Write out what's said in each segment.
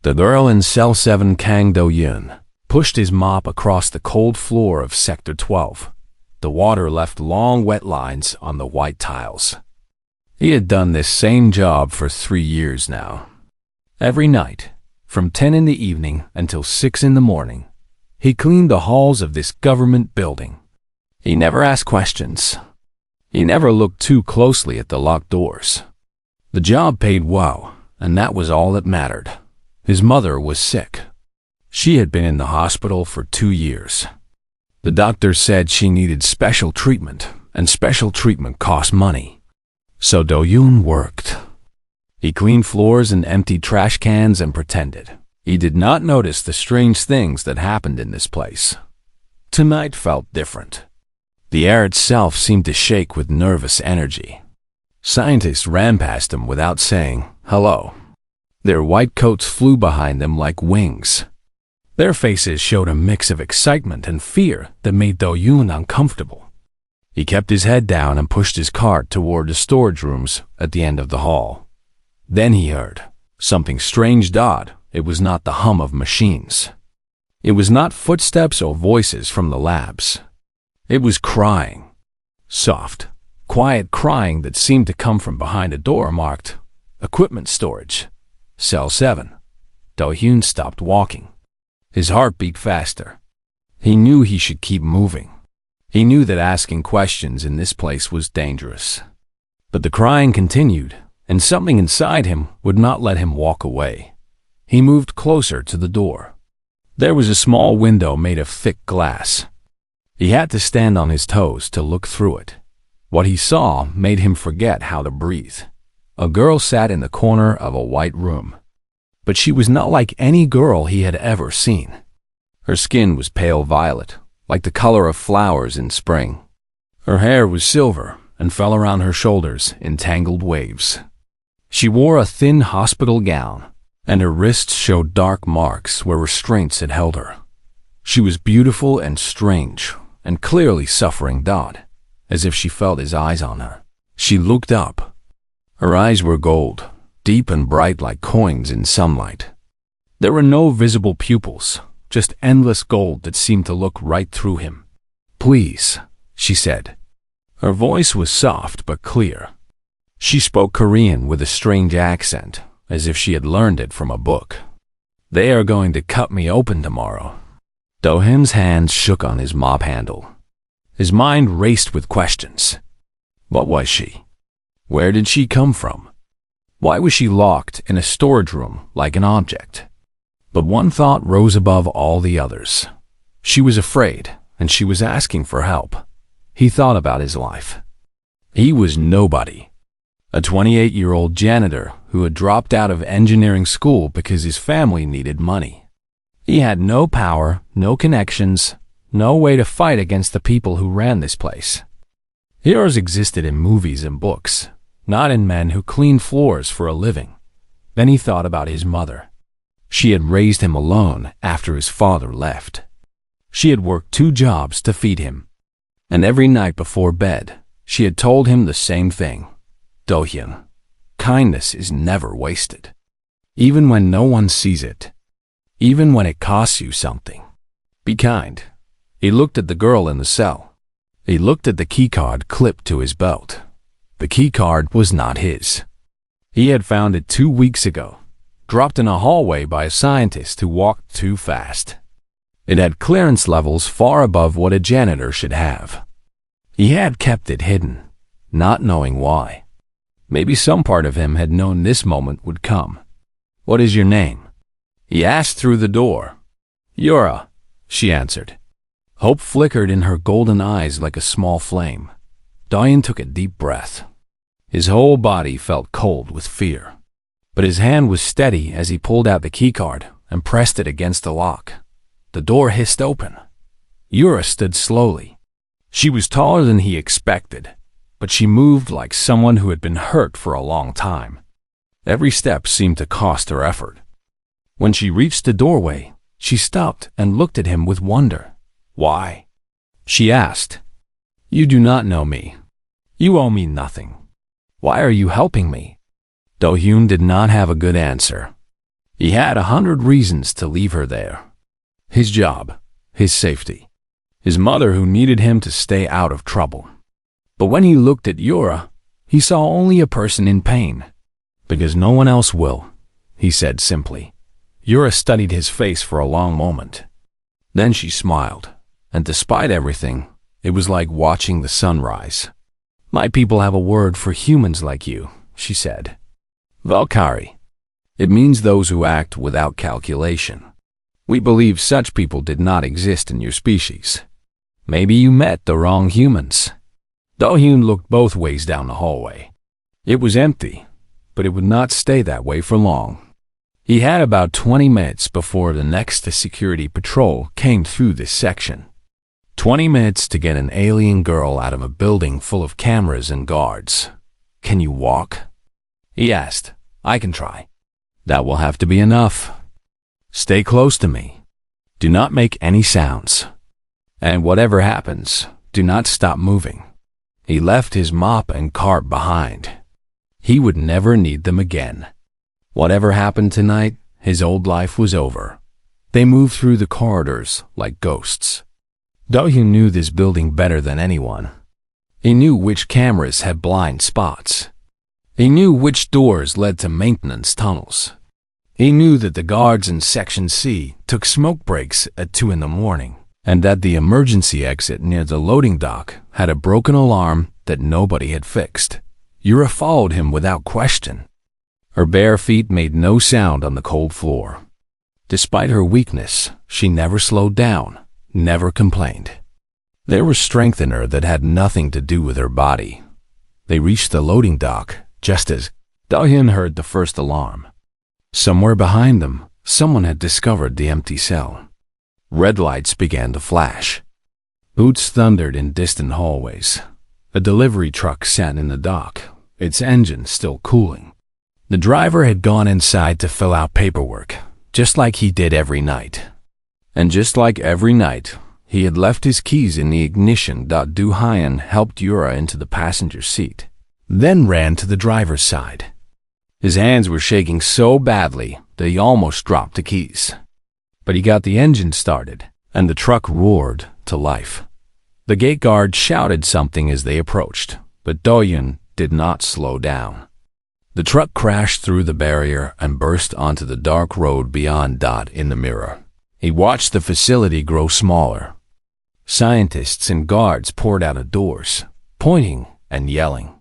The girl in Cell 7, Kang Do-yoon, pushed his mop across the cold floor of Sector 12. The water left long wet lines on the white tiles. He had done this same job for 3 years now. Every night, from 10 in the evening until 6 in the morning, he cleaned the halls of this government building. He never asked questions. He never looked too closely at the locked doors. The job paid well, and that was all that mattered. His mother was sick. She had been in the hospital for 2 years. The doctor said she needed special treatment, and special treatment cost money. So Do-yoon worked. He cleaned floors and emptied trash cans and pretended he did not notice the strange things that happened in this place. Tonight felt different. The air itself seemed to shake with nervous energy. Scientists ran past him without saying hello. Their white coats flew behind them like wings. Their faces showed a mix of excitement and fear that made Do-yoon uncomfortable. He kept his head down and pushed his cart toward the storage rooms at the end of the hall. Then he heard something strange. Odd. It was not the hum of machines. It was not footsteps or voices from the labs. It was crying. Soft, quiet crying that seemed to come from behind a door marked Equipment Storage, Cell 7. Do-yoon stopped walking. His heart beat faster. He knew he should keep moving. He knew that asking questions in this place was dangerous. But the crying continued, and something inside him would not let him walk away. He moved closer to the door. There was a small window made of thick glass. He had to stand on his toes to look through it. What he saw made him forget how to breathe. A girl sat in the corner of a white room. But she was not like any girl he had ever seen. Her skin was pale violet, like the color of flowers in spring. Her hair was silver and fell around her shoulders in tangled waves. She wore a thin hospital gown, and her wrists showed dark marks where restraints had held her. She was beautiful and strange, and clearly suffering. As if she felt his eyes on her. She looked up. Her eyes were gold, deep and bright like coins in sunlight. There were no visible pupils, just endless gold that seemed to look right through him. "Please," she said. Her voice was soft but clear. She spoke Korean with a strange accent, as if she had learned it from a book. "They are going to cut me open tomorrow." Do-hyun's hands shook on his mop handle. His mind raced with questions. What was she? Where did she come from? Why was she locked in a storage room like an object? But one thought rose above all the others. She was afraid, and she was asking for help. He thought about his life. He was nobody. A 28-year-old janitor who had dropped out of engineering school because his family needed money. He had no power, no connections, no way to fight against the people who ran this place. Heroes existed in movies and books, not in men who cleaned floors for a living. Then he thought about his mother. She had raised him alone after his father left. She had worked 2 jobs to feed him. And every night before bed, she had told him the same thing. Do-hyun, kindness is never wasted. Even when no one sees it. Even when it costs you something. Be kind. He looked at the girl in the cell. He looked at the keycard clipped to his belt. The keycard was not his. He had found it 2 weeks ago, dropped in a hallway by a scientist who walked too fast. It had clearance levels far above what a janitor should have. He had kept it hidden, not knowing why. Maybe some part of him had known this moment would come. "What is your name?" he asked through the door. "Yura," she answered. Hope flickered in her golden eyes like a small flame. Do-hyun took a deep breath. His whole body felt cold with fear. But his hand was steady as he pulled out the keycard and pressed it against the lock. The door hissed open. Yura stood slowly. She was taller than he expected, but she moved like someone who had been hurt for a long time. Every step seemed to cost her effort. When she reached the doorway, she stopped and looked at him with wonder. "Why?" she asked. "You do not know me. You owe me nothing. Why are you helping me?" Do-hyun did not have a good answer. He had 100 reasons to leave her there. His job, his safety, his mother who needed him to stay out of trouble. But when he looked at Yura, he saw only a person in pain. Because no one else will, he said simply. Yura studied his face for a long moment. Then she smiled, and despite everything, it was like watching the sun rise. My people have a word for humans like you, she said. Valkyrie. It means those who act without calculation. We believe such people did not exist in your species. Maybe you met the wrong humans. Do-hyun looked both ways down the hallway. It was empty, but it would not stay that way for long. He had about 20 minutes before the next security patrol came through this section. 20 minutes to get an alien girl out of a building full of cameras and guards. Can you walk? He asked. I can try. That will have to be enough. Stay close to me. Do not make any sounds. And whatever happens, do not stop moving. He left his mop and cart behind. He would never need them again. Whatever happened tonight, his old life was over. They moved through the corridors like ghosts. Do-hyun knew this building better than anyone. He knew which cameras had blind spots. He knew which doors led to maintenance tunnels. He knew that the guards in Section C took smoke breaks at 2 in the morning, and that the emergency exit near the loading dock had a broken alarm that nobody had fixed. Yura followed him without question. Her bare feet made no sound on the cold floor. Despite her weakness, she never slowed down, never complained. There was strength in her that had nothing to do with her body. They reached the loading dock just as Do-hyun heard the first alarm. Somewhere behind them, someone had discovered the empty cell. Red lights began to flash. Boots thundered in distant hallways. A delivery truck sat in the dock, its engine still cooling. The driver had gone inside to fill out paperwork, just like he did every night. And just like every night, he had left his keys in the ignition. Do-hyun helped Yura into the passenger seat, then ran to the driver's side. His hands were shaking so badly that he almost dropped the keys. But he got the engine started, and the truck roared to life. The gate guard shouted something as they approached, but Do-hyun did not slow down. The truck crashed through the barrier and burst onto the dark road beyond. In the mirror, he watched the facility grow smaller. Scientists and guards poured out of doors, pointing and yelling.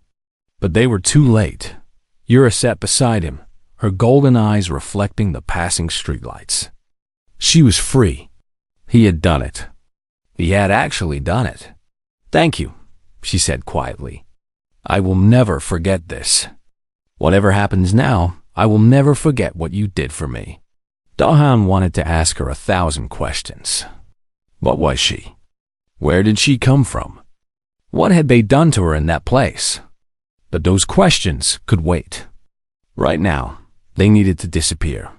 But they were too late. Yura sat beside him, her golden eyes reflecting the passing streetlights. She was free. He had done it. He had actually done it. Thank you, she said quietly. I will never forget this. Whatever happens now, I will never forget what you did for me. Do-hyun wanted to ask her 1,000 questions. What was she? Where did she come from? What had they done to her in that place? But those questions could wait. Right now, they needed to disappear.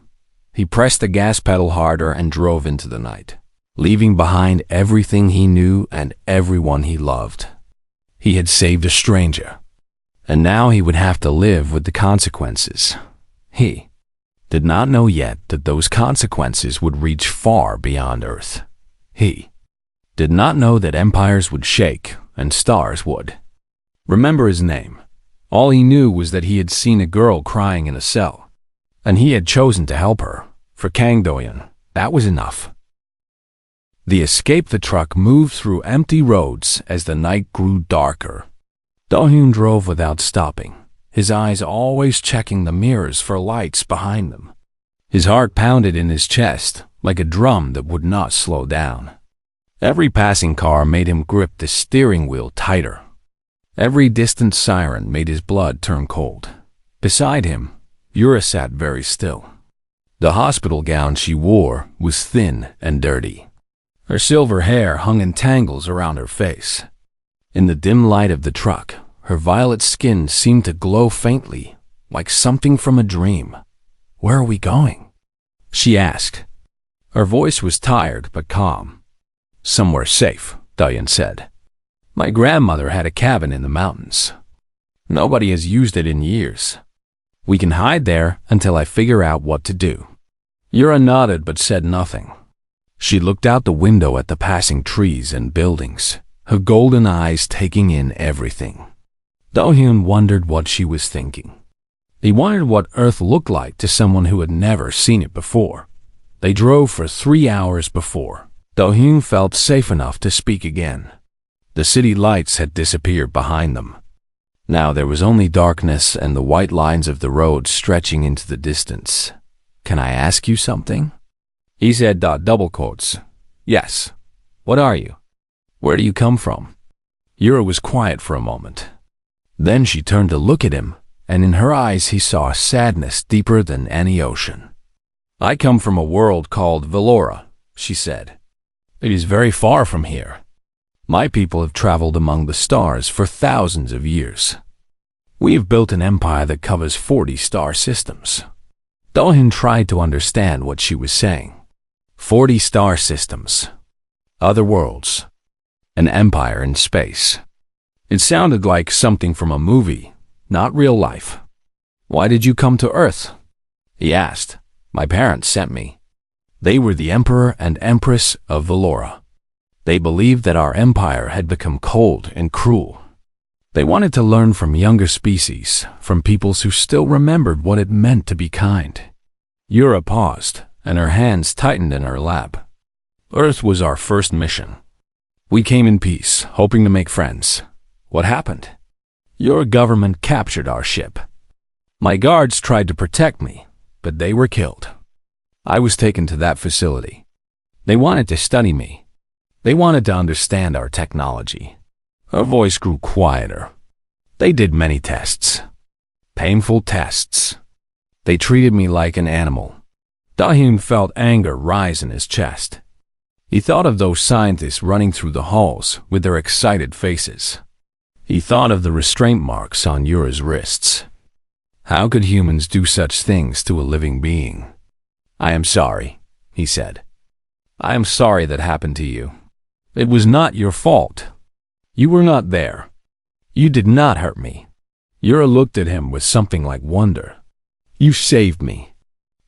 He pressed the gas pedal harder and drove into the night, leaving behind everything he knew and everyone he loved. He had saved a stranger, and now he would have to live with the consequences. He did not know yet that those consequences would reach far beyond Earth. He did not know that empires would shake and stars would. Remember his name. All he knew was that he had seen a girl crying in a cell, and he had chosen to help her. For Kang Do-hyun, that was enough. The escape the truck moved through empty roads as the night grew darker. Do-hyun drove without stopping, his eyes always checking the mirrors for lights behind them. His heart pounded in his chest like a drum that would not slow down. Every passing car made him grip the steering wheel tighter. Every distant siren made his blood turn cold. Beside him, Yura sat very still. The hospital gown she wore was thin and dirty. Her silver hair hung in tangles around her face. In the dim light of the truck, her violet skin seemed to glow faintly, like something from a dream. Where are we going? She asked. Her voice was tired but calm. Somewhere safe, Do-hyun said. My grandmother had a cabin in the mountains. Nobody has used it in years. We can hide there until I figure out what to do. Yura nodded but said nothing. She looked out the window at the passing trees and buildings, her golden eyes taking in everything. Do-hyun wondered what she was thinking. He wondered what Earth looked like to someone who had never seen it before. They drove for 3 hours before Do-hyun felt safe enough to speak again. The city lights had disappeared behind them. Now there was only darkness and the white lines of the road stretching into the distance. "Can I ask you something?" He said, double quotes. "Yes. What are you? Where do you come from?" Yura was quiet for a moment. Then she turned to look at him, and in her eyes he saw a sadness deeper than any ocean. "I come from a world called Velora," she said. "It is very far from here. My people have traveled among the stars for thousands of years. We have built an empire that covers 40 star systems." Do-hyun tried to understand what she was saying. 40 star systems. Other worlds. An empire in space. It sounded like something from a movie, not real life. "Why did you come to Earth?" he asked. "My parents sent me. They were the Emperor and Empress of Velora. They believed that our empire had become cold and cruel. They wanted to learn from younger species, from peoples who still remembered what it meant to be kind." Yura paused, and her hands tightened in her lap. "Earth was our first mission. We came in peace, hoping to make friends. What happened? Your government captured our ship. My guards tried to protect me, but they were killed. I was taken to that facility. They wanted to study me. They wanted to understand our technology." Her voice grew quieter. "They did many tests. Painful tests. They treated me like an animal." Do-hyun felt anger rise in his chest. He thought of those scientists running through the halls with their excited faces. He thought of the restraint marks on Yura's wrists. How could humans do such things to a living being? "I am sorry," he said. "I am sorry that happened to you. It was not your fault. You were not there. You did not hurt me." Yura looked at him with something like wonder. "You saved me.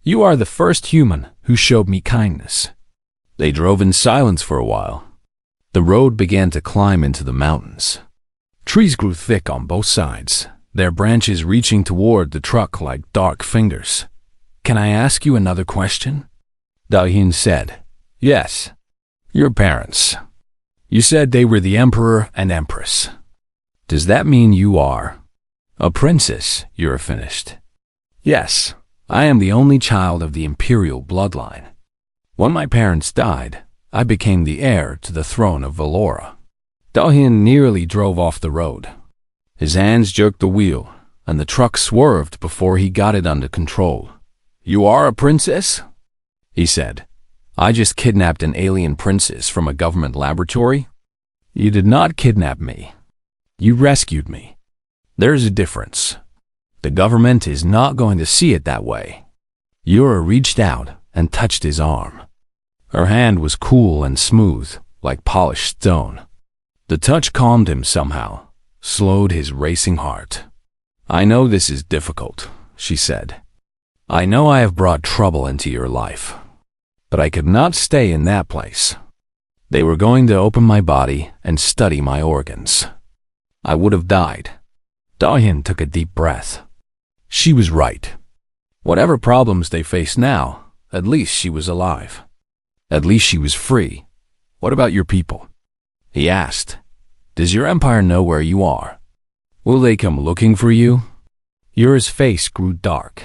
You are the first human who showed me kindness." They drove in silence for a while. The road began to climb into the mountains. Trees grew thick on both sides, their branches reaching toward the truck like dark fingers. "Can I ask you another question?" Do-hyun said. "Yes. Your parents. You said they were the Emperor and Empress. Does that mean you are a princess?" Yura finished. "Yes. I am the only child of the imperial bloodline. When my parents died, I became the heir to the throne of Velora." Do-hyun nearly drove off the road. His hands jerked the wheel, and the truck swerved before he got it under control. "You are a princess?" he said. "I just kidnapped an alien princess from a government laboratory." "You did not kidnap me. You rescued me. There's a difference. The government is not going to see it that way." Yura reached out and touched his arm. Her hand was cool and smooth, like polished stone. The touch calmed him somehow, slowed his racing heart. "I know this is difficult," she said. "I know I have brought trouble into your life. But I could not stay in that place. They were going to open my body and study my organs. I would have died." Do-hyun took a deep breath. She was right. Whatever problems they faced now, at least she was alive. At least she was free. "What about your people?" he asked. "Does your empire know where you are? Will they come looking for you?" Yura's face grew dark.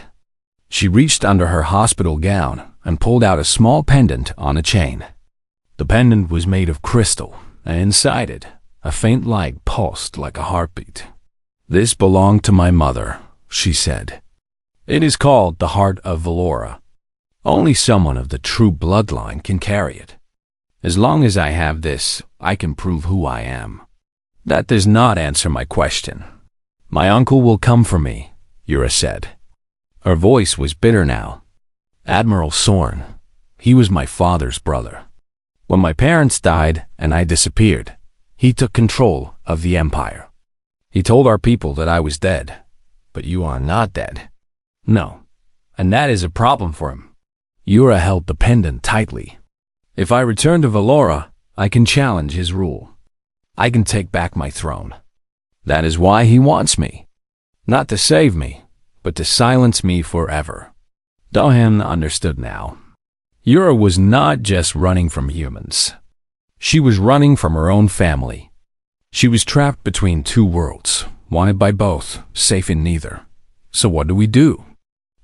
She reached under her hospital gown and pulled out a small pendant on a chain. The pendant was made of crystal, and inside it, a faint light pulsed like a heartbeat. "This belonged to my mother," she said. "It is called the Heart of Velora. Only someone of the true bloodline can carry it. As long as I have this, I can prove who I am." "That does not answer my question." "My uncle will come for me," Yura said. Her voice was bitter now. "Admiral Sorn. He was my father's brother. When my parents died and I disappeared, he took control of the empire. He told our people that I was dead. But you are not dead." "No. And that is a problem for him. Yura held the pendant tightly. If I return to Valora, I can challenge his rule. I can take back my throne. That is why he wants me. Not to save me, but to silence me forever. Dohyun understood now. Yura was not just running from humans. She was running from her own family. She was trapped between two worlds, wanted by both, safe in neither. So what do we do?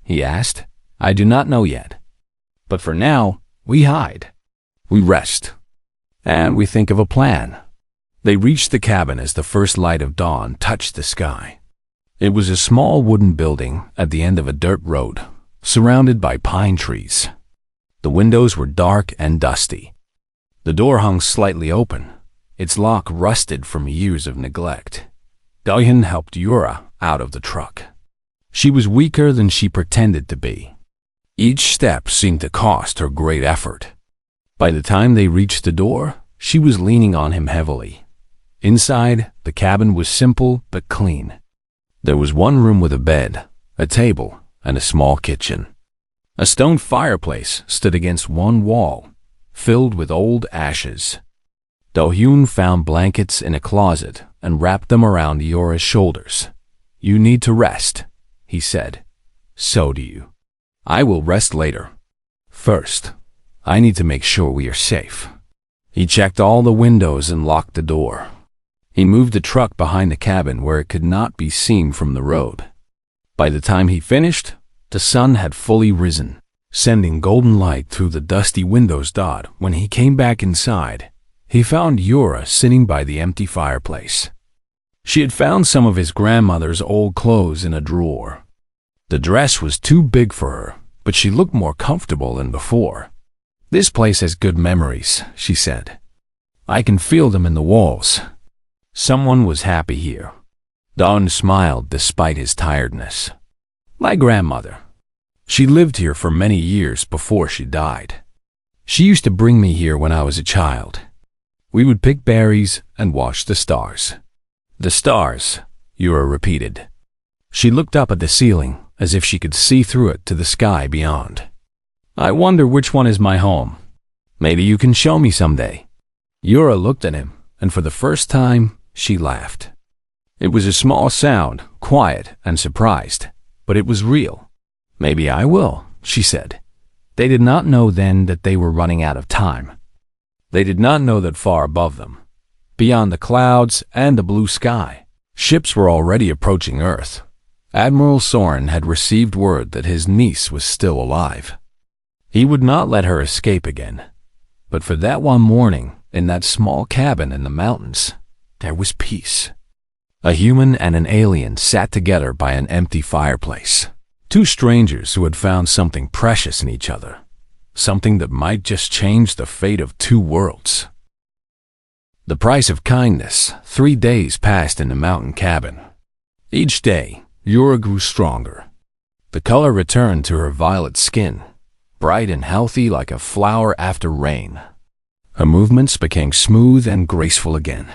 He asked. I do not know yet. But for now, we hide. We rest. And we think of a plan. They reached the cabin as the first light of dawn touched the sky. It was a small wooden building at the end of a dirt road, surrounded by pine trees. The windows were dark and dusty. The door hung slightly open, its lock rusted from years of neglect. Dohyun helped Yura out of the truck. She was weaker than she pretended to be. Each step seemed to cost her great effort. By the time they reached the door, she was leaning on him heavily. Inside, the cabin was simple but clean. There was one room with a bed, a table, and a small kitchen. A stone fireplace stood against one wall, filled with old ashes. Dohyun found blankets in a closet and wrapped them around Yura's shoulders. You need to rest, he said. So do you. I will rest later. First, I need to make sure we are safe. He checked all the windows and locked the door. He moved the truck behind the cabin where it could not be seen from the road. By the time he finished, the sun had fully risen, sending golden light through the dusty windows. When he came back inside, he found Yura sitting by the empty fireplace. She had found some of his grandmother's old clothes in a drawer. The dress was too big for her, but she looked more comfortable than before. This place has good memories, she said. I can feel them in the walls. Someone was happy here. Don smiled despite his tiredness. My grandmother. She lived here for many years before she died. She used to bring me here when I was a child. We would pick berries and watch the stars. The stars, Yura repeated. She looked up at the ceiling as if she could see through it to the sky beyond. I wonder which one is my home. Maybe you can show me someday. Yura looked at him, and for the first time, she laughed. It was a small sound, quiet and surprised, but it was real. Maybe I will, she said. They did not know then that they were running out of time. They did not know that far above them, beyond the clouds and the blue sky, ships were already approaching Earth. Admiral Soren had received word that his niece was still alive. He would not let her escape again. But for that one morning, in that small cabin in the mountains, there was peace. A human and an alien sat together by an empty fireplace. Two strangers who had found something precious in each other. Something that might just change the fate of two worlds. The price of kindness. 3 days passed in the mountain cabin. Each day, Yura grew stronger. The color returned to her violet skin, bright and healthy like a flower after rain. Her movements became smooth and graceful again.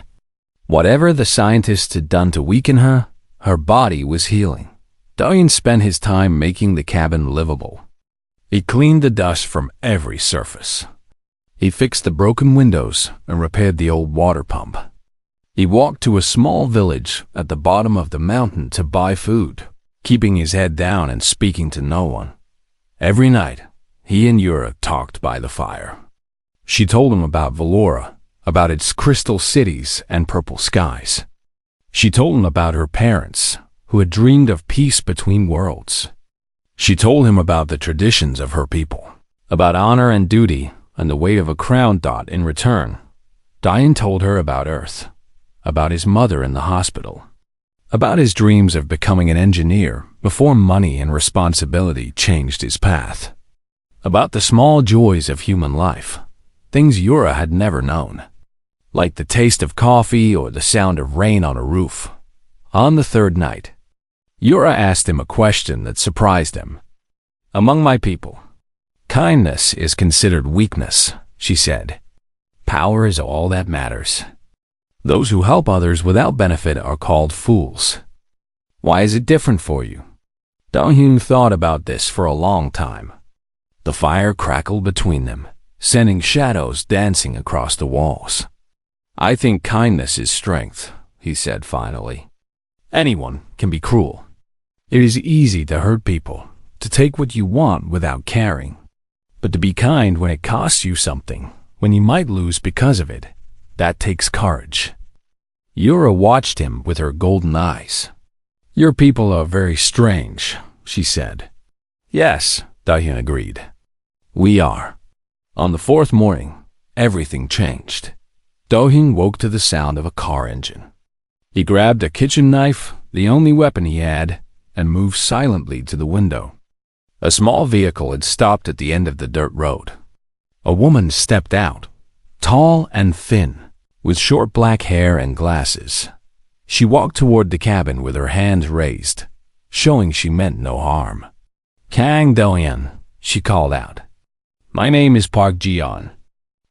Whatever the scientists had done to weaken her, her body was healing. Dohyun spent his time making the cabin livable. He cleaned the dust from every surface. He fixed the broken windows and repaired the old water pump. He walked to a small village at the bottom of the mountain to buy food, keeping his head down and speaking to no one. Every night, he and Yura talked by the fire. She told him about Valora, about its crystal cities and purple skies. She told him about her parents, who had dreamed of peace between worlds. She told him about the traditions of her people, about honor and duty and the weight of a crown. In return, Dohyun told her about Earth, about his mother in the hospital, about his dreams of becoming an engineer before money and responsibility changed his path, about the small joys of human life, things Yura had never known, like the taste of coffee or the sound of rain on a roof. On the third night, Yura asked him a question that surprised him. Among my people, kindness is considered weakness, she said. Power is all that matters. Those who help others without benefit are called fools. Why is it different for you? Dohyun thought about this for a long time. The fire crackled between them, sending shadows dancing across the walls. "I think kindness is strength," he said finally. "Anyone can be cruel. It is easy to hurt people, to take what you want without caring. But to be kind when it costs you something, when you might lose because of it, that takes courage." Yura watched him with her golden eyes. "Your people are very strange," she said. "Yes," Dahyun agreed. "We are." On the fourth morning, everything changed. Dahyun woke to the sound of a car engine. He grabbed a kitchen knife, the only weapon he had, and moved silently to the window. A small vehicle had stopped at the end of the dirt road. A woman stepped out, tall and thin, with short black hair and glasses. She walked toward the cabin with her hands raised, showing she meant no harm. "Kang Do-yeon," she called out. "My name is Park Ji-yeon.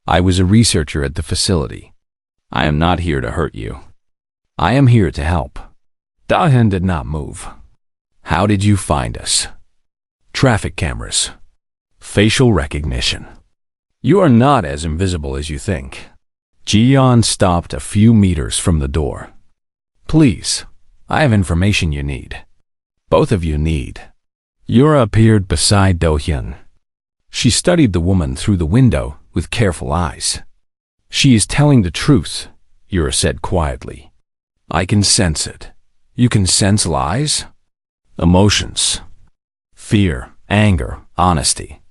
I was a researcher at the facility. I am not here to hurt you. I am here to help." Da-hyun did not move. "How did you find us?" "Traffic cameras. Facial recognition. You are not as invisible as you think." Ji-yeon stopped a few meters from the door. "Please, I have information you need. Both of you need." Yura appeared beside Do-hyun. She studied the woman through the window with careful eyes. "She is telling the truth," Yura said quietly. "I can sense it." "You can sense lies?" "Emotions. Fear, anger, honesty.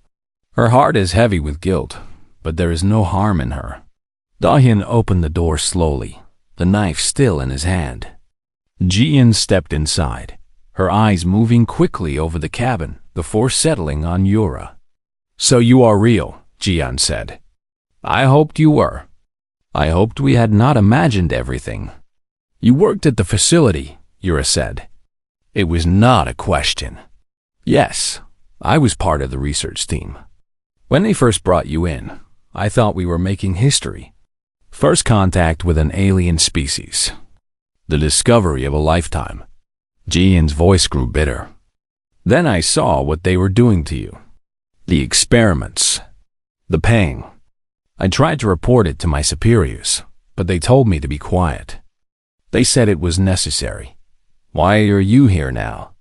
Her heart is heavy with guilt, but there is no harm in her." Dahyun opened the door slowly, the knife still in his hand. Ji-yeon stepped inside, her eyes moving quickly over the cabin before settling on Yura. "So you are real," Ji-yeon said. "I hoped you were. I hoped we had not imagined everything." "You worked at the facility," Yura said. It was not a question. "Yes, I was part of the research team. When they first brought you in, I thought we were making history. First contact with an alien species. The discovery of a lifetime." Ji-yeon's voice grew bitter. "Then I saw what they were doing to you. The experiments. The pain. I tried to report it to my superiors, but they told me to be quiet. They said it was necessary. Why are you here now?"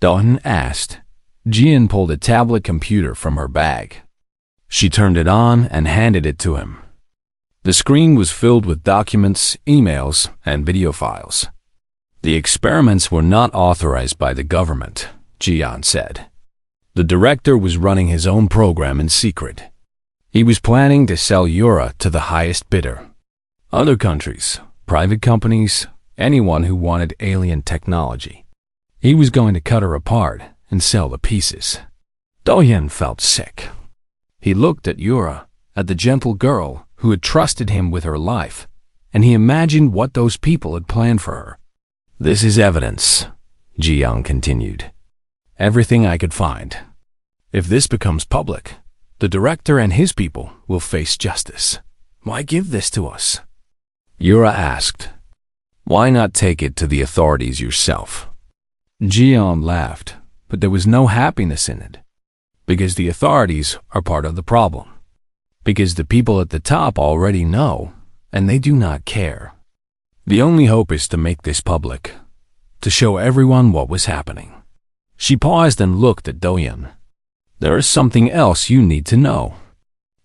Dahyun asked. Ji-yeon pulled a tablet computer from her bag. She turned it on and handed it to him. The screen was filled with documents, emails, and video files. "The experiments were not authorized by the government," Ji-yeon said. "The director was running his own program in secret. He was planning to sell Yura to the highest bidder. Other countries, private companies, anyone who wanted alien technology. He was going to cut her apart and sell the pieces." Do-hyun felt sick. He looked at Yura, at the gentle girl who had trusted him with her life, and he imagined what those people had planned for her. "This is evidence," Ji-yeon continued. "Everything I could find. If this becomes public, the director and his people will face justice. Why give this to us?" Yura asked. "Why not take it to the authorities yourself?" Ji-yeon laughed, but there was no happiness in it. "Because the authorities are part of the problem. Because the people at the top already know, and they do not care. The only hope is to make this public, to show everyone what was happening." She paused and looked at Do-hyun. "There is something else you need to know.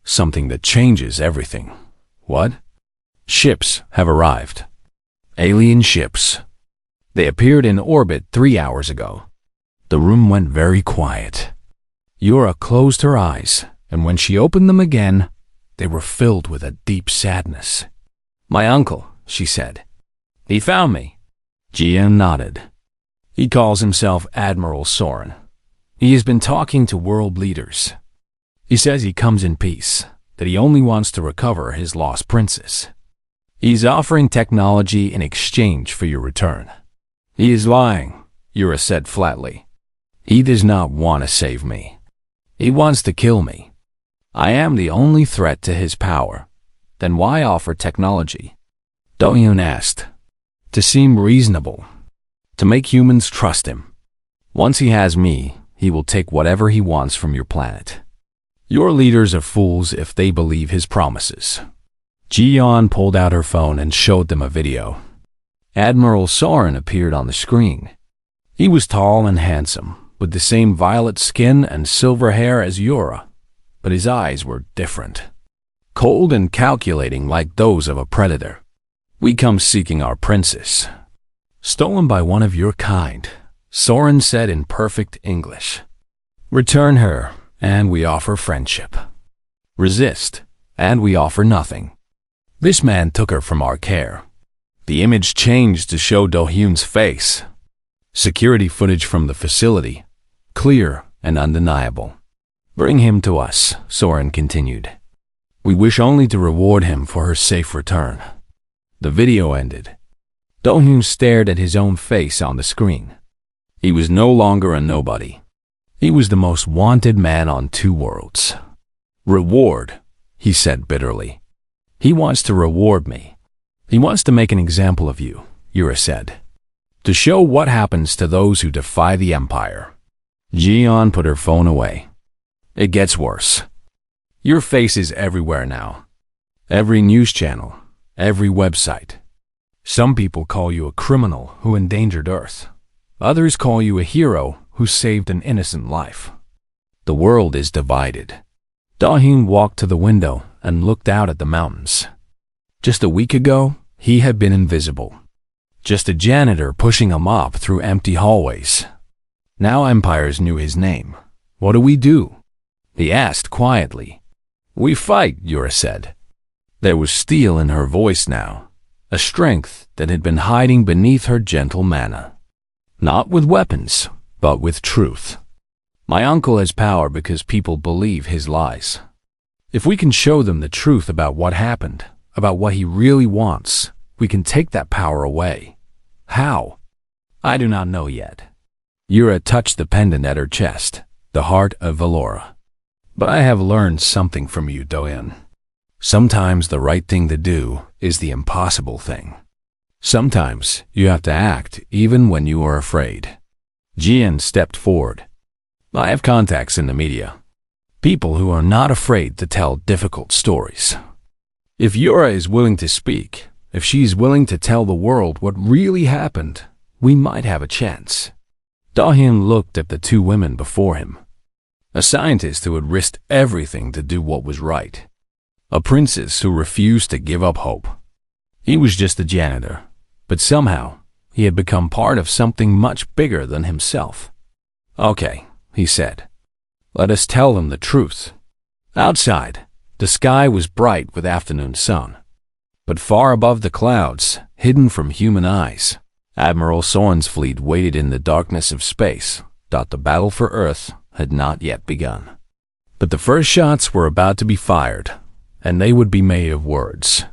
Something that changes everything." "What?" "Ships have arrived. Alien ships. They appeared in orbit 3 hours ago." The room went very quiet. Yura closed her eyes, and when she opened them again, they were filled with a deep sadness. "My uncle," she said. "He found me." Ji-yeon nodded. "He calls himself Admiral Soren. He has been talking to world leaders. He says he comes in peace, that he only wants to recover his lost princess. He's offering technology in exchange for your return." "He is lying," Yura said flatly. "He does not want to save me. He wants to kill me. I am the only threat to his power. Then why offer technology?" Do-hyun asked. "To seem reasonable. To make humans trust him. Once he has me, he will take whatever he wants from your planet. Your leaders are fools if they believe his promises. Ji-yeon pulled out her phone and showed them a video. Admiral Soren appeared on the screen. He was tall and handsome, with the same violet skin and silver hair as Yura, but his eyes were different. Cold and calculating like those of a predator. "We come seeking our princess, stolen by one of your kind," Soren said in perfect English. "Return her, and we offer friendship. Resist, and we offer nothing." This man took her from our care. The image changed to show Do-hyun's face. Security footage from the facility, clear and undeniable. "Bring him to us," Soren continued. "We wish only to reward him for her safe return." The video ended. Do-hyun stared at his own face on the screen. He was no longer a nobody. He was the most wanted man on two worlds. "Reward," he said bitterly. "He wants to reward me. He wants to make an example of you," Yura said. "To show what happens to those who defy the Empire." Ji-yeon put her phone away. "It gets worse. Your face is everywhere now. Every news channel, every website. Some people call you a criminal who endangered Earth. Others call you a hero who saved an innocent life. The world is divided." Do-hyun walked to the window and looked out at the mountains. Just a week ago, he had been invisible. Just a janitor pushing a mop through empty hallways. Now empires knew his name. "What do we do?" he asked quietly. "We fight," Yura said. There was steel in her voice now, a strength that had been hiding beneath her gentle manner. "Not with weapons, but with truth. My uncle has power because people believe his lies. If we can show them the truth about what happened, about what he really wants, we can take that power away. How? I do not know yet." Yura touched the pendant at her chest, the heart of Valora. "But I have learned something from you, Do-hyun. Sometimes the right thing to do is the impossible thing. Sometimes you have to act even when you are afraid." Ji-yeon stepped forward. "I have contacts in the media. People who are not afraid to tell difficult stories. If Yura is willing to speak, if she is willing to tell the world what really happened, we might have a chance." Do-hyun looked at the two women before him. A scientist who had risked everything to do what was right. A princess who refused to give up hope. He was just a janitor, but somehow he had become part of something much bigger than himself. "Okay," he said. "Let us tell them the truth." Outside, the sky was bright with afternoon sun. But far above the clouds, hidden from human eyes, Admiral Soren's fleet waited in the darkness of space. The battle for Earth had not yet begun. But the first shots were about to be fired, and they would be made of words.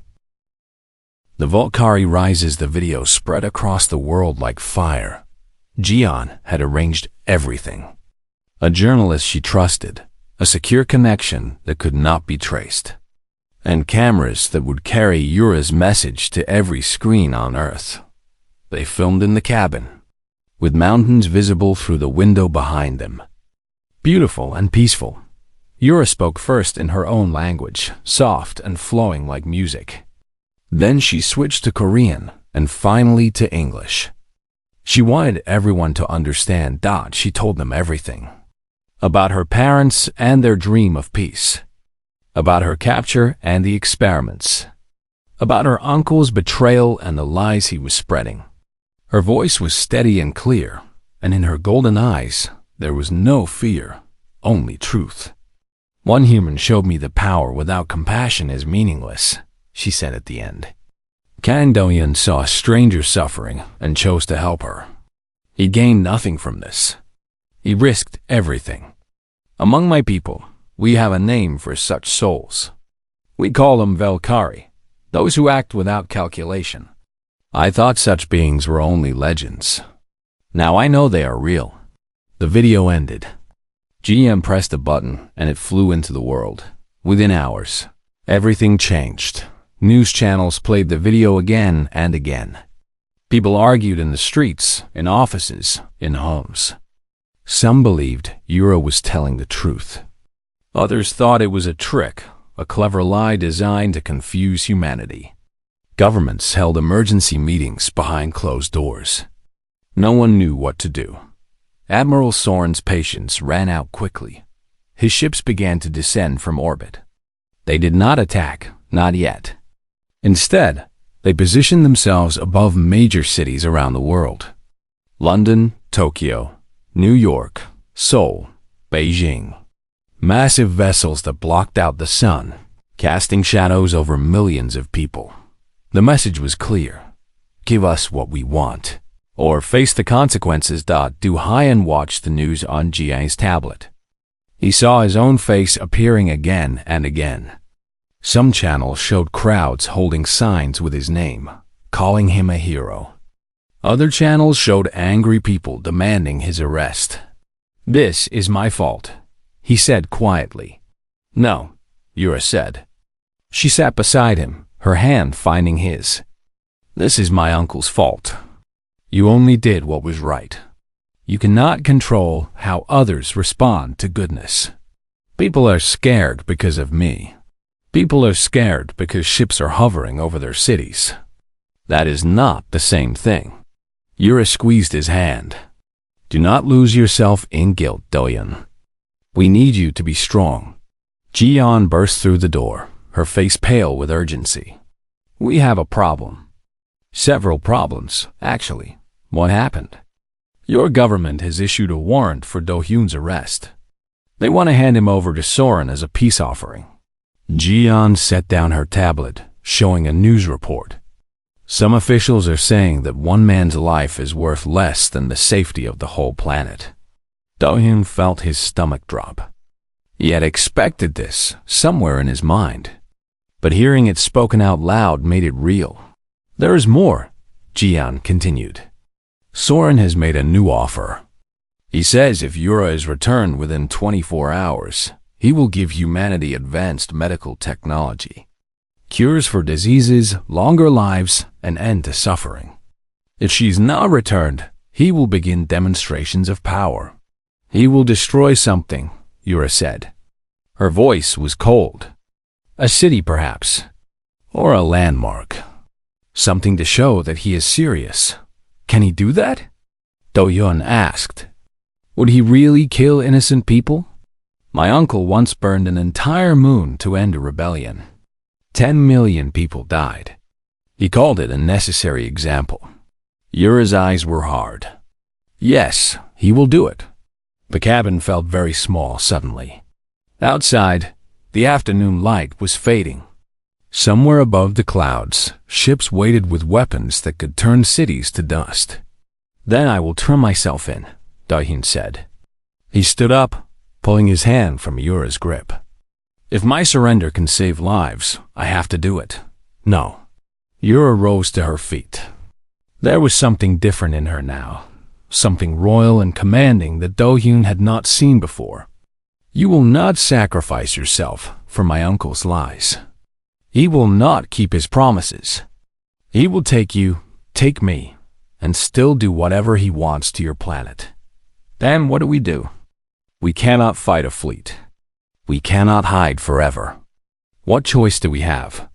The Valkyrie Rises the video spread across the world like fire. Ji-yeon had arranged everything. A journalist she trusted, a secure connection that could not be traced, and cameras that would carry Yura's message to every screen on Earth. They filmed in the cabin, with mountains visible through the window behind them. Beautiful and peaceful. Yura spoke first in her own language, soft and flowing like music. Then she switched to Korean, and finally to English. She wanted everyone to understand. She told them everything. About her parents and their dream of peace. About her capture and the experiments. About her uncle's betrayal and the lies he was spreading. Her voice was steady and clear, and in her golden eyes there was no fear, only truth. "One human showed me the power without compassion is meaningless," she said at the end. Kang Do-hyun saw a stranger suffering and chose to help her. He gained nothing from this. He risked everything. "Among my people, we have a name for such souls. We call them Valkyrie, those who act without calculation. I thought such beings were only legends. Now I know they are real." The video ended. GM pressed a button and it flew into the world. Within hours, everything changed. News channels played the video again and again. People argued in the streets, in offices, in homes. Some believed Yura was telling the truth. Others thought it was a trick, a clever lie designed to confuse humanity. Governments held emergency meetings behind closed doors. No one knew what to do. Admiral Soren's patience ran out quickly. His ships began to descend from orbit. They did not attack, not yet. Instead, they positioned themselves above major cities around the world. London, Tokyo, New York, Seoul, Beijing. Massive vessels that blocked out the sun, casting shadows over millions of people. The message was clear. Give us what we want, or face the consequences. Du Haiyan watched the news on Jiang's tablet. He saw his own face appearing again and again. Some channels showed crowds holding signs with his name, calling him a hero. Other channels showed angry people demanding his arrest. "This is my fault," he said quietly. "No," Yura said. She sat beside him, her hand finding his. "This is my uncle's fault. You only did what was right. You cannot control how others respond to goodness. People are scared because of me. People are scared because ships are hovering over their cities. That is not the same thing." Yura squeezed his hand. "Do not lose yourself in guilt, Doyun. We need you to be strong." Jian burst through the door, her face pale with urgency. "We have a problem." "Several problems, actually. What happened?" "Your government has issued a warrant for Do-hyun's arrest. They want to hand him over to Soren as a peace offering." Jian set down her tablet, showing a news report. "Some officials are saying that one man's life is worth less than the safety of the whole planet." Do-hyun felt his stomach drop. He had expected this somewhere in his mind, but hearing it spoken out loud made it real. "There is more," Jian continued. "Soren has made a new offer. He says if Yura is returned within 24 hours, he will give humanity advanced medical technology. Cures for diseases, longer lives, an end to suffering. If she's not returned, he will begin demonstrations of power. He will destroy something," Yura said. Her voice was cold. "A city, perhaps. Or a landmark. Something to show that he is serious. Can he do that?" Do-hyun asked. "Would he really kill innocent people? My uncle once burned an entire moon to end a rebellion. 10 million people died. He called it a necessary example." Yura's eyes were hard. "Yes, he will do it." The cabin felt very small suddenly. Outside, the afternoon light was fading. Somewhere above the clouds, ships waited with weapons that could turn cities to dust. "Then I will turn myself in," Do-hyun said. He stood up, pulling his hand from Yura's grip. "If my surrender can save lives, I have to do it. No." Yura rose to her feet. There was something different in her now, something royal and commanding that Do-hyun had not seen before. "You will not sacrifice yourself for my uncle's lies. He will not keep his promises. He will take you, take me, and still do whatever he wants to your planet. Then what do we do? We cannot fight a fleet. We cannot hide forever. What choice do we have?"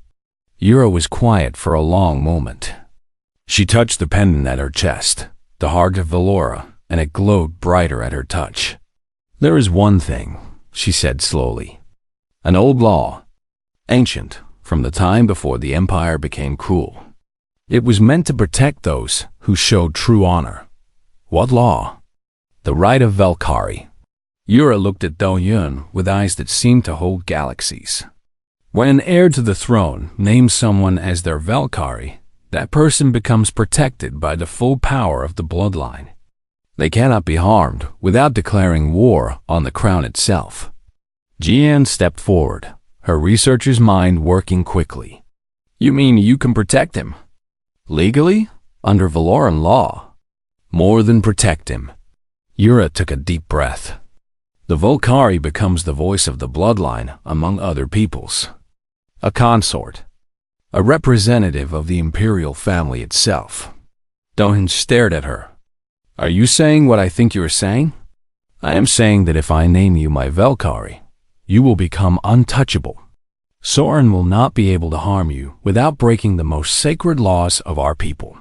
Yura was quiet for a long moment. She touched the pendant at her chest, the heart of Valora, and it glowed brighter at her touch. "There is one thing," she said slowly. "An old law, ancient, from the time before the Empire became cruel. It was meant to protect those who showed true honor." "What law?" "The right of Valkyrie." Yura looked at Do-hyun with eyes that seemed to hold galaxies. "When an heir to the throne names someone as their Valkyrie, that person becomes protected by the full power of the bloodline. They cannot be harmed without declaring war on the crown itself." Jian stepped forward, her researcher's mind working quickly. "You mean you can protect him? Legally? Under Valoran law?" "More than protect him." Yura took a deep breath. "The Valkyrie becomes the voice of the bloodline among other peoples. A consort. A representative of the imperial family itself." Do-hyun stared at her. "Are you saying what I think you are saying?" "I am saying that if I name you my Valkyrie, you will become untouchable. Soren will not be able to harm you without breaking the most sacred laws of our people.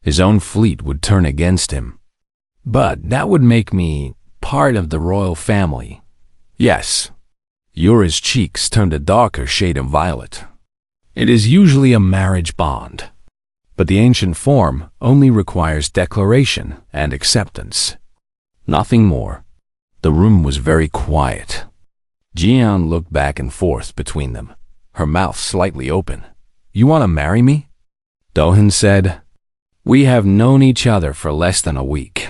His own fleet would turn against him. But that would make me part of the royal family. Yes. Yura's cheeks turned a darker shade of violet. It is usually a marriage bond. But the ancient form only requires declaration and acceptance. Nothing more. The room was very quiet. Jian looked back and forth between them, her mouth slightly open. You want to marry me? Dohin said, We have known each other for less than a week.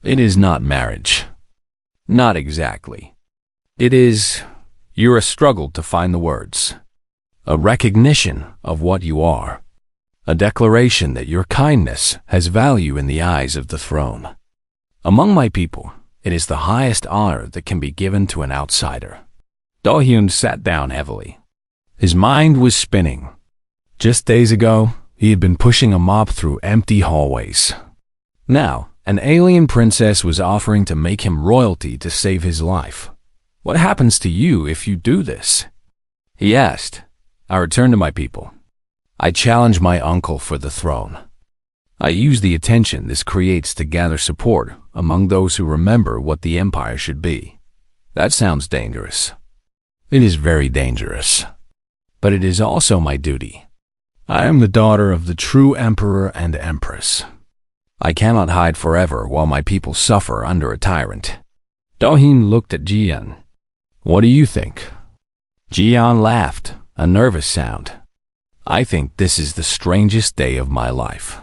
It is not marriage. Not exactly. It is, Yura struggled to find the words. A recognition of what you are. A declaration that your kindness has value in the eyes of the throne. Among my people, it is the highest honor that can be given to an outsider. Do-hyun sat down heavily. His mind was spinning. Just days ago, he had been pushing a mop through empty hallways. Now, an alien princess was offering to make him royalty to save his life. What happens to you if you do this? He asked. I return to my people. I challenge my uncle for the throne. I use the attention this creates to gather support among those who remember what the empire should be. That sounds dangerous. It is very dangerous. But it is also my duty. I am the daughter of the true emperor and empress. I cannot hide forever while my people suffer under a tyrant. Do-hyun looked at Jian. What do you think? Jian laughed, a nervous sound. I think this is the strangest day of my life.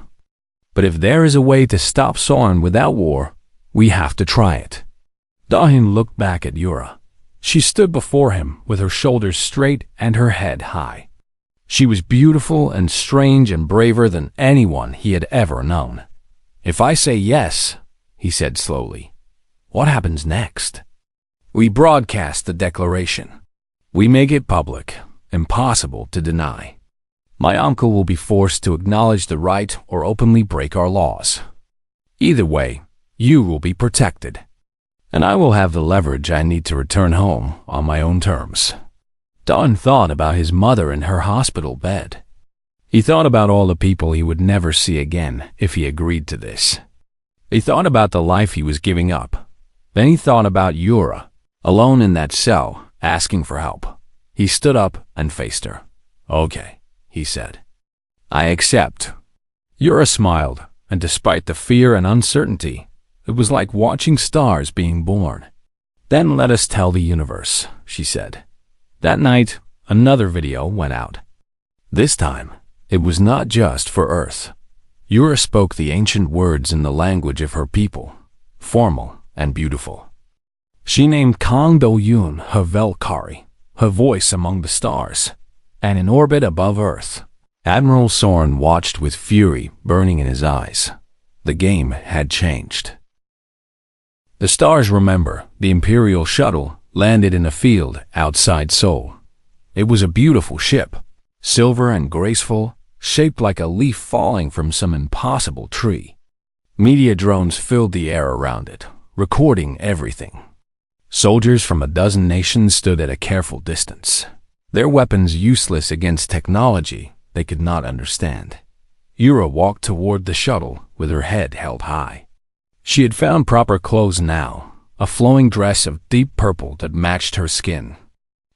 But if there is a way to stop Soren without war, we have to try it. Do-hyun looked back at Yura. She stood before him with her shoulders straight and her head high. She was beautiful and strange and braver than anyone he had ever known. If I say yes, he said slowly, what happens next? We broadcast the declaration. We make it public, impossible to deny. My uncle will be forced to acknowledge the right or openly break our laws. Either way, you will be protected. And I will have the leverage I need to return home on my own terms. Don thought about his mother in her hospital bed. He thought about all the people he would never see again if he agreed to this. He thought about the life he was giving up. Then he thought about Yura, alone in that cell, asking for help. He stood up and faced her. Okay, he said. I accept. Yura smiled, and despite the fear and uncertainty, it was like watching stars being born. Then let us tell the universe, she said. That night, another video went out. This time, it was not just for Earth. Yura spoke the ancient words in the language of her people, formal and beautiful. She named Kang Do-yoon her Valkyrie, her voice among the stars, and in orbit above Earth. Admiral Soren watched with fury burning in his eyes. The game had changed. The stars remember the Imperial shuttle landed in a field outside Seoul. It was a beautiful ship, silver and graceful, shaped like a leaf falling from some impossible tree. Media drones filled the air around it, recording everything. Soldiers from a dozen nations stood at a careful distance, their weapons useless against technology they could not understand. Yura walked toward the shuttle with her head held high. She had found proper clothes now, a flowing dress of deep purple that matched her skin.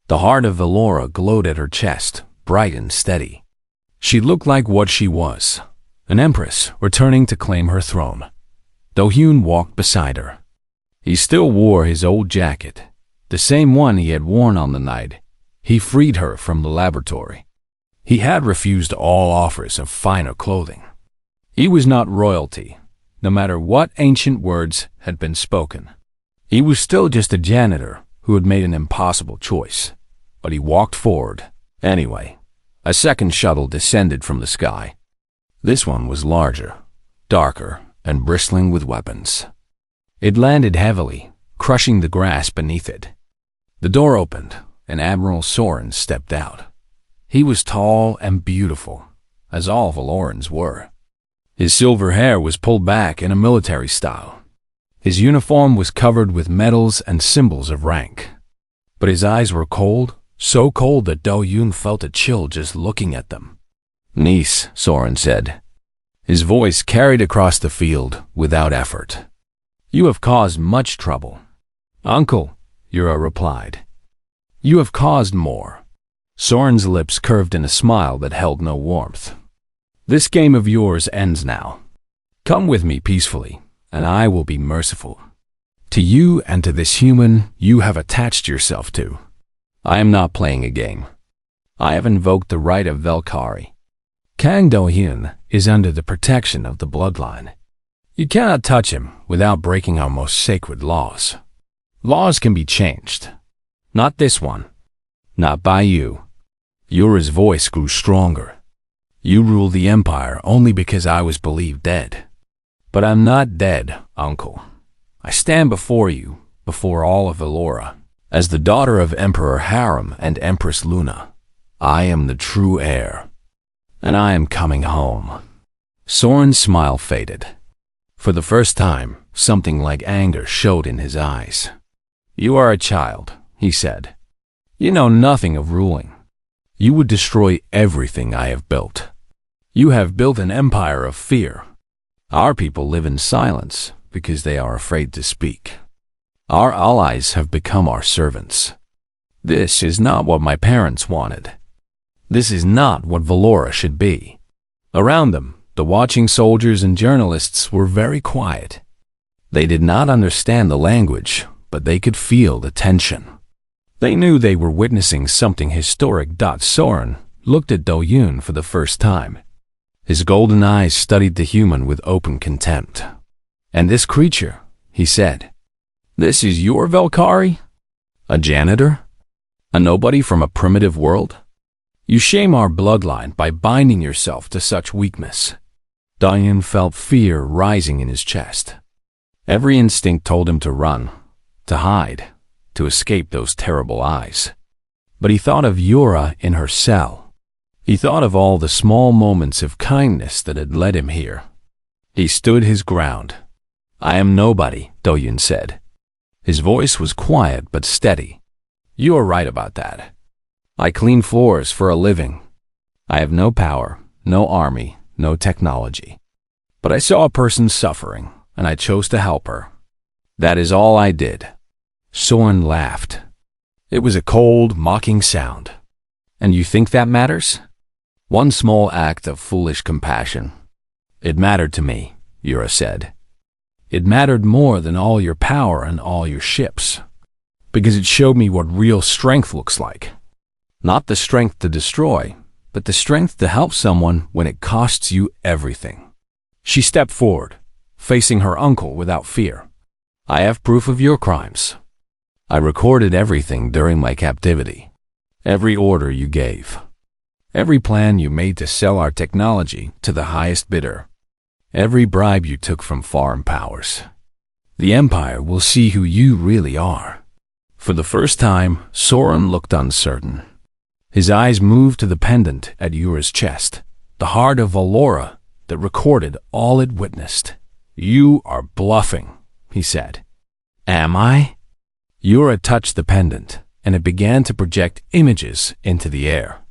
The heart of Valora glowed at her chest, bright and steady. She looked like what she was, an empress returning to claim her throne. Do-hyun walked beside her. He still wore his old jacket, the same one he had worn on the night he freed her from the laboratory. He had refused all offers of finer clothing. He was not royalty, no matter what ancient words had been spoken. He was still just a janitor who had made an impossible choice, but he walked forward anyway. A second shuttle descended from the sky. This one was larger, darker, and bristling with weapons. It landed heavily, crushing the grass beneath it. The door opened, and Admiral Soren stepped out. He was tall and beautiful, as all Valorans were. His silver hair was pulled back in a military style. His uniform was covered with medals and symbols of rank. But his eyes were cold, so cold that Do-Yun felt a chill just looking at them. "Niece," Soren said. His voice carried across the field without effort. "You have caused much trouble." "Uncle," Yura replied. "You have caused more." Soren's lips curved in a smile that held no warmth. "This game of yours ends now. Come with me peacefully, and I will be merciful. To you and to this human you have attached yourself to. I am not playing a game. I have invoked the right of Valkyrie. Kang Do-Hyun is under the protection of the bloodline. You cannot touch him without breaking our most sacred laws. Laws can be changed. Not this one. Not by you." Yura's voice grew stronger. "You rule the empire only because I was believed dead. But I'm not dead, uncle. I stand before you, before all of Valora, as the daughter of Emperor Harem and Empress Luna. I am the true heir. And I am coming home." Soren's smile faded. For the first time, something like anger showed in his eyes. "You are a child," he said. "You know nothing of ruling. You would destroy everything I have built. You have built an empire of fear. Our people live in silence because they are afraid to speak. Our allies have become our servants. This is not what my parents wanted. This is not what Valora should be." Around them, the watching soldiers and journalists were very quiet. They did not understand the language, but they could feel the tension. They knew they were witnessing something historic. Soren looked at Do-Yun for the first time. His golden eyes studied the human with open contempt. "And this creature," he said. "This is your Valkyrie? A janitor? A nobody from a primitive world? You shame our bloodline by binding yourself to such weakness." Do-Yun felt fear rising in his chest. Every instinct told him to run, to hide, to escape those terrible eyes. But he thought of Yura in her cell. He thought of all the small moments of kindness that had led him here. He stood his ground. "I am nobody," Do-Yun said. His voice was quiet but steady. "You are right about that. I clean floors for a living. I have no power, no army, no technology. But I saw a person suffering, and I chose to help her. That is all I did." Soren laughed. It was a cold, mocking sound. "And you think that matters?" "One small act of foolish compassion." "It mattered to me," Yura said. "It mattered more than all your power and all your ships, because it showed me what real strength looks like. Not the strength to destroy, but the strength to help someone when it costs you everything." She stepped forward, facing her uncle without fear. "I have proof of your crimes. I recorded everything during my captivity. Every order you gave. Every plan you made to sell our technology to the highest bidder. Every bribe you took from foreign powers. The Empire will see who you really are." For the first time, Soren looked uncertain. His eyes moved to the pendant at Yura's chest, the heart of Valora that recorded all it witnessed. "You are bluffing," he said. "Am I?" Yura touched the pendant, and it began to project images into the air.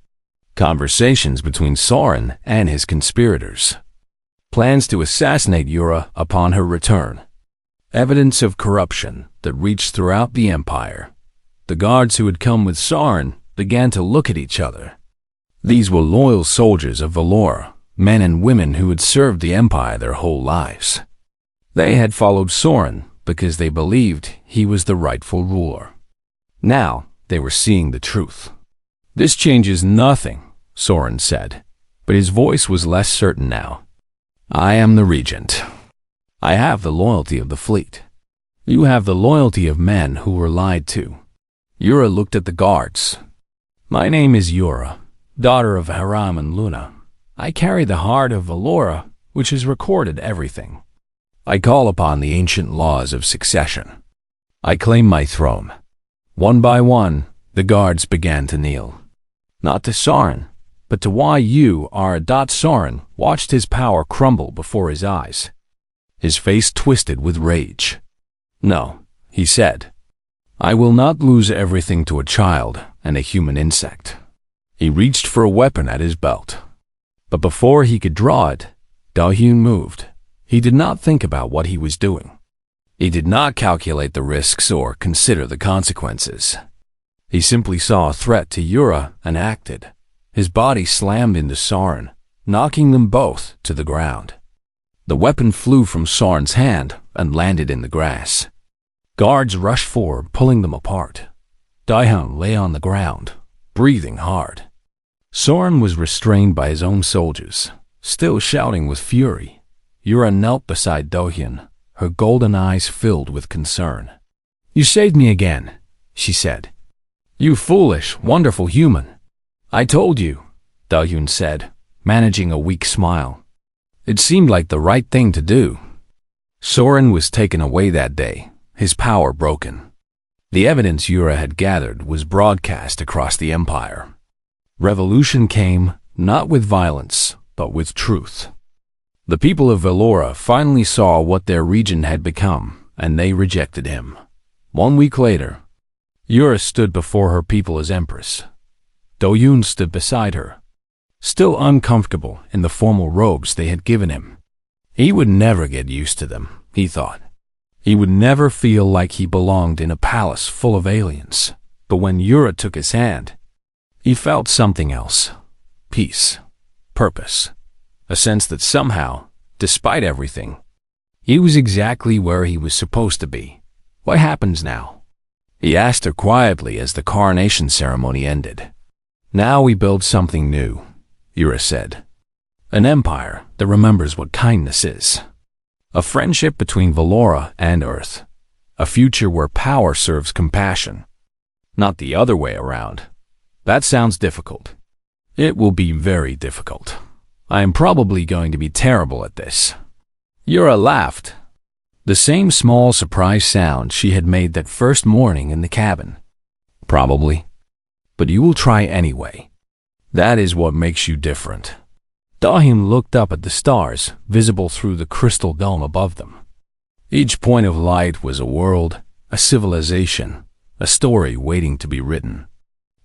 Conversations between Soren and his conspirators. Plans to assassinate Yura upon her return. Evidence of corruption that reached throughout the Empire. The guards who had come with Soren began to look at each other. These were loyal soldiers of Valora, men and women who had served the Empire their whole lives. They had followed Soren because they believed he was the rightful ruler. Now they were seeing the truth. "This changes nothing," Soren said, but his voice was less certain now. "I am the regent. I have the loyalty of the fleet. You have the loyalty of men who were lied to." Yura looked at the guards. "My name is Yura, daughter of Haram and Luna. I carry the heart of Valora, which has recorded everything. I call upon the ancient laws of succession. I claim my throne." One by one, the guards began to kneel. Not to Soren, but to Yura. Soren watched his power crumble before his eyes. His face twisted with rage. "No," he said. I will not lose everything to a child and a human insect. He reached for a weapon at his belt. But before he could draw it, Da-hyun moved. He did not think about what he was doing. He did not calculate the risks or consider the consequences. He simply saw a threat to Yura and acted. His body slammed into Soren, knocking them both to the ground. The weapon flew from Soren's hand and landed in the grass. Guards rushed forward, pulling them apart. Da-hyun lay on the ground, breathing hard. Soren was restrained by his own soldiers, still shouting with fury. Yura knelt beside Da-hyun, her golden eyes filled with concern. "You saved me again," she said. "You foolish, wonderful human." "I told you," Da-hyun said, managing a weak smile. "It seemed like the right thing to do." Soren was taken away that day, his power broken. The evidence Yura had gathered was broadcast across the empire. Revolution came, not with violence, but with truth. The people of Velora finally saw what their region had become, and they rejected him. 1 week later, Yura stood before her people as empress. Do-hyun stood beside her, still uncomfortable in the formal robes they had given him. He would never get used to them, he thought. He would never feel like he belonged in a palace full of aliens. But when Yura took his hand, he felt something else. Peace. Purpose. A sense that somehow, despite everything, he was exactly where he was supposed to be. "What happens now?" he asked her quietly as the coronation ceremony ended. "Now we build something new," Yura said. "An empire that remembers what kindness is. A friendship between Velora and Earth. A future where power serves compassion. Not the other way around. That sounds difficult. It will be very difficult. I am probably going to be terrible at this." Yura laughed. The same small surprise sound she had made that first morning in the cabin. "Probably. But you will try anyway. That is what makes you different." Da-hyun looked up at the stars, visible through the crystal dome above them. Each point of light was a world, a civilization, a story waiting to be written.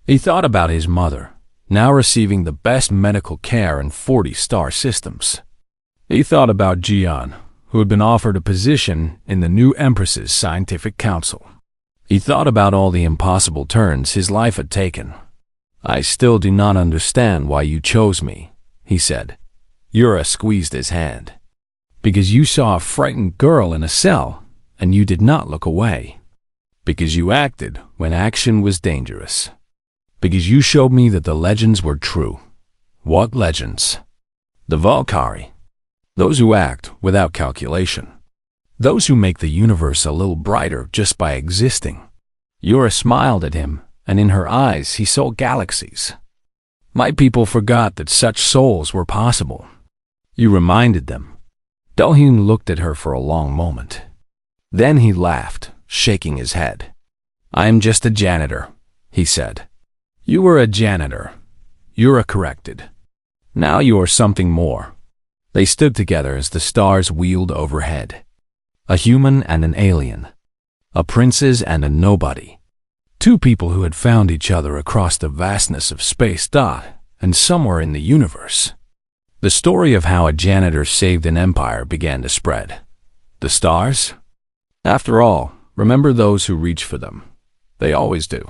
He thought about his mother, now receiving the best medical care in 40 star systems. He thought about Jian, who had been offered a position in the new Empress's scientific council. He thought about all the impossible turns his life had taken. "I still do not understand why you chose me," he said. Yura squeezed his hand. "Because you saw a frightened girl in a cell, and you did not look away. Because you acted when action was dangerous. Because you showed me that the legends were true." "What legends?" "The Valkyrie. Those who act without calculation. Those who make the universe a little brighter just by existing." Yura smiled at him, and in her eyes he saw galaxies. "My people forgot that such souls were possible. You reminded them." Do-hyun looked at her for a long moment. Then he laughed, shaking his head. "I am just a janitor," he said. "You were a janitor," Yura corrected. "Now you are something more." They stood together as the stars wheeled overhead. A human and an alien. A princess and a nobody. Two people who had found each other across the vastness of space. And somewhere in the universe. The story of how a janitor saved an empire began to spread. The stars? After all, remember those who reach for them. They always do.